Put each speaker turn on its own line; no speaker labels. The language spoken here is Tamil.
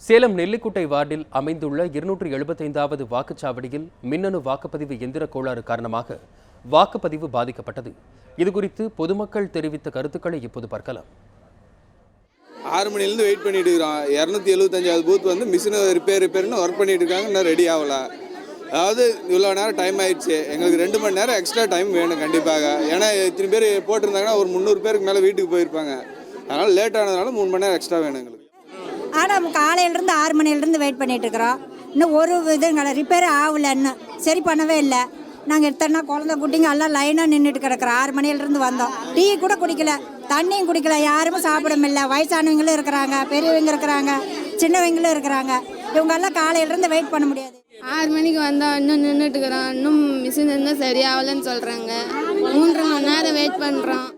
சேலம் நெல்லிக்குட்டை வார்டில் அமைந்துள்ள 275வது வாக்குச்சாவடியில் மின்னணு வாக்குப்பதிவு எந்திர கோளாறு காரணமாக வாக்குப்பதிவு பாதிக்கப்பட்டது. இதுகுறித்து பொதுமக்கள் தெரிவித்த கருத்துக்களை இப்போது பார்க்கலாம்.
6 மணிலேருந்து வெயிட் பண்ணிட்டு இருக்கிறோம். 275வது பூத் வந்து மிஷின் ரிப்பேர்னு ஒர்க் பண்ணிட்டு இருக்காங்க. இன்னும் ரெடி ஆகல. அதாவது இவ்வளோ நேரம் டைம் ஆயிடுச்சு. எங்களுக்கு 2 மணி நேரம் எக்ஸ்ட்ரா டைம் வேணும் கண்டிப்பாக. ஏன்னா இத்தனை பேர் போட்டிருந்தாங்கன்னா ஒரு 300 பேருக்கு மேலே வீட்டுக்கு போயிருப்பாங்க. அதனால் லேட் ஆனதுனால 3 மணி நேரம் எக்ஸ்ட்ரா வேணும் எங்களுக்கு.
ஆனால் காலையிலேருந்து 6 மணிலேருந்து வெயிட் பண்ணிட்டு இருக்கிறோம். இன்னும் ஒரு இதுங்களை ரிப்பேர் ஆகலை, இன்னும் சரி பண்ணவே இல்லை. நாங்கள் எத்தனை குழந்தை குட்டிங்க எல்லாம் லைனாக நின்றுட்டு கிடக்குறோம். 6 மணிலேருந்து வந்தோம். டீ கூட குடிக்கல, தண்ணியும் குடிக்கல, யாருமே சாப்பிடவும் இல்லை. வயசானவங்களும் இருக்கிறாங்க, பெரியவங்க இருக்கிறாங்க, சின்னவங்களும் இருக்கிறாங்க. இவங்கெல்லாம் காலையிலேருந்து வெயிட் பண்ண முடியாது.
6 மணிக்கு வந்தால் இன்னும் நின்றுட்டு இருக்கிறோம். இன்னும் மிஷின் இருந்தால் சரியாகலன்னு சொல்கிறாங்க. 3 மணி நேரம் வெயிட் பண்ணுறோம்.